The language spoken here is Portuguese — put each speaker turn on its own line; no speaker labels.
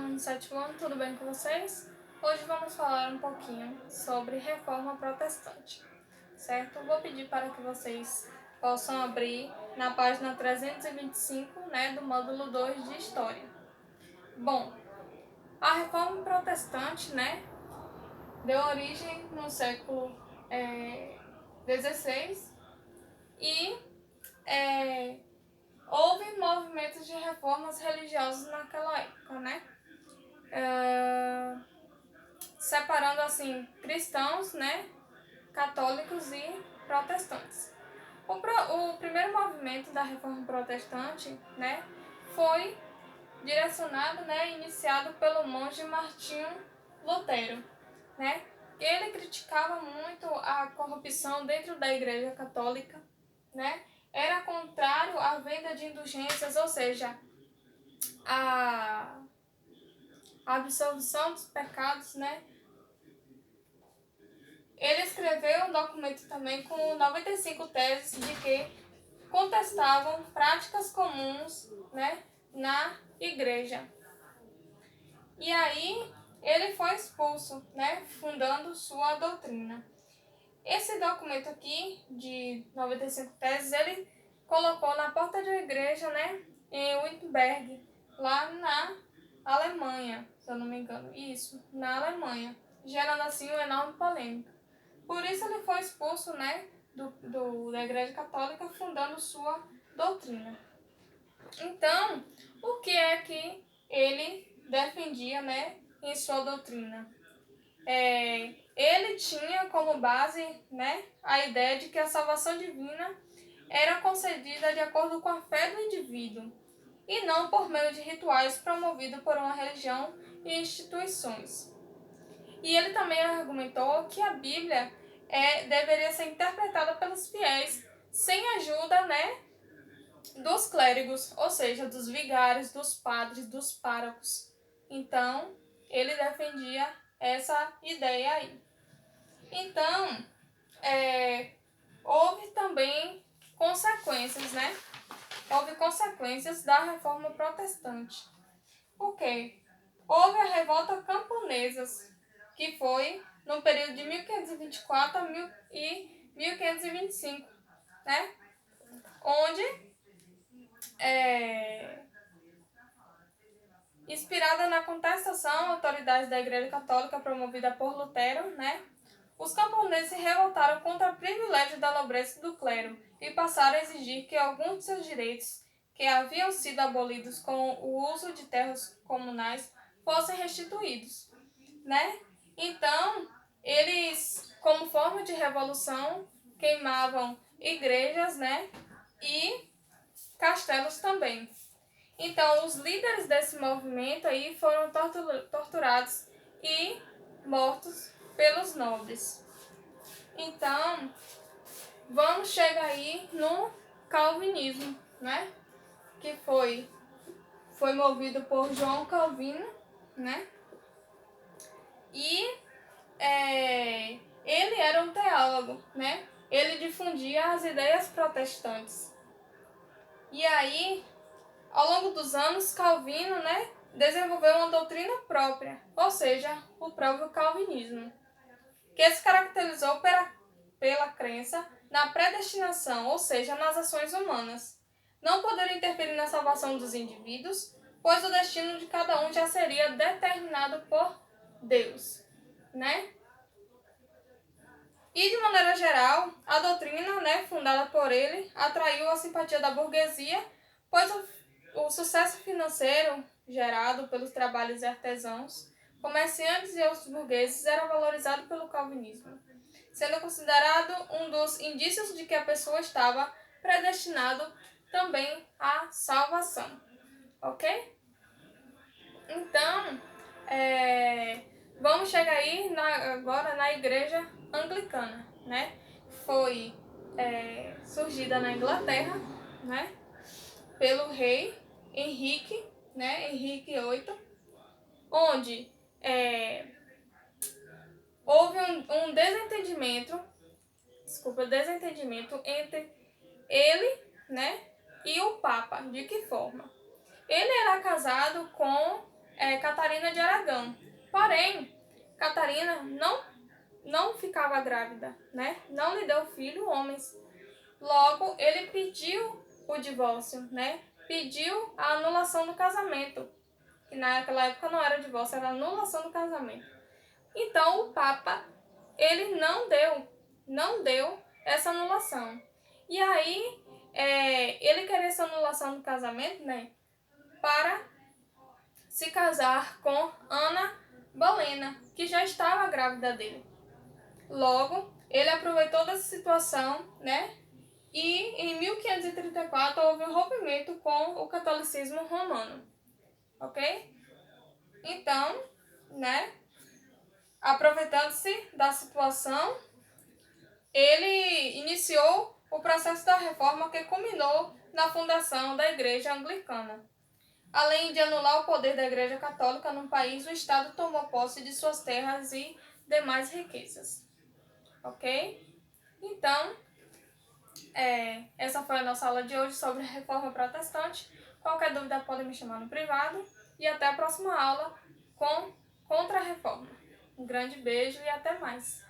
aluno do sétimo ano, tudo bem com vocês? Hoje vamos falar um pouquinho sobre reforma protestante, certo? Vou pedir para que vocês possam abrir na página 325, do módulo 2 de História. Bom, a reforma protestante, deu origem no século XVI e houve movimentos de reformas religiosas naquela época, separando assim cristãos, católicos e protestantes. O primeiro movimento da reforma protestante, foi direcionado, iniciado pelo monge Martinho Lutero, Ele criticava muito a corrupção dentro da Igreja Católica, Era contrário à venda de indulgências, ou seja, a absolvição dos pecados, Ele escreveu um documento também com 95 teses de que contestavam práticas comuns, na igreja. E aí ele foi expulso, fundando sua doutrina. Esse documento aqui, de 95 teses, ele colocou na porta da igreja, em Wittenberg, lá na Alemanha, se eu não me engano. Isso, na Alemanha, gerando assim uma enorme polêmica. Por isso ele foi expulso, da Igreja Católica, fundando sua doutrina. Então, o que é que ele defendia, em sua doutrina? Ele tinha como base, a ideia de que a salvação divina era concedida de acordo com a fé do indivíduo e não por meio de rituais promovidos por uma religião e instituições. E ele também argumentou que a Bíblia deveria ser interpretada pelos fiéis sem ajuda, dos clérigos, ou seja, dos vigários, dos padres, dos párocos. Então, ele defendia essa ideia aí. Então, houve também consequências, Houve consequências da reforma protestante. Por quê? Houve a revolta camponesas, que foi no período de 1524 e 1525, onde, inspirada na contestação à autoridade da Igreja Católica promovida por Lutero, os camponeses se revoltaram contra o privilégio da nobreza e do clero e passaram a exigir que alguns de seus direitos, que haviam sido abolidos com o uso de terras comunais, fossem restituídos, Então, eles, como forma de revolução, queimavam igrejas, e castelos também. Então, os líderes desse movimento aí foram torturados e mortos pelos nobres. Então, vamos chegar aí no calvinismo, que foi movido por João Calvino, E ele era um teólogo, Ele difundia as ideias protestantes. E aí, ao longo dos anos, Calvino, desenvolveu uma doutrina própria, ou seja, o próprio calvinismo, que se caracterizou pela crença na predestinação, ou seja, nas ações humanas. Não poderia interferir na salvação dos indivíduos, pois o destino de cada um já seria determinado por Deus, E, de maneira geral, a doutrina, fundada por ele, atraiu a simpatia da burguesia, pois o sucesso financeiro gerado pelos trabalhos artesãos, comerciantes e outros burgueses era valorizado pelo calvinismo, sendo considerado um dos indícios de que a pessoa estava predestinado também à salvação. Ok? Então, vamos chegar aí agora na Igreja Anglicana, Foi surgida na Inglaterra, pelo rei Henrique, Henrique VIII, onde houve um desentendimento entre ele, e o Papa. De que forma? Ele era casado com Catarina de Aragão. Porém, Catarina não ficava grávida, né? Não lhe deu filho homens. Logo, ele pediu o divórcio, né? Pediu a anulação do casamento, que naquela época não era divórcio, era anulação do casamento. Então, o Papa, ele não deu essa anulação. E aí, ele queria essa anulação do casamento, né? Para se casar com Ana Bolena, que já estava grávida dele. Logo, ele aproveitou dessa situação, né? E em 1534 houve um rompimento com o catolicismo romano, ok? Então, né? Aproveitando-se da situação, ele iniciou o processo da reforma que culminou na fundação da Igreja Anglicana. Além de anular o poder da Igreja Católica no país, o Estado tomou posse de suas terras e demais riquezas. Ok? Então, essa foi a nossa aula de hoje sobre a Reforma Protestante. Qualquer dúvida pode me chamar no privado. E até a próxima aula com Contra-Reforma. Um grande beijo e até mais!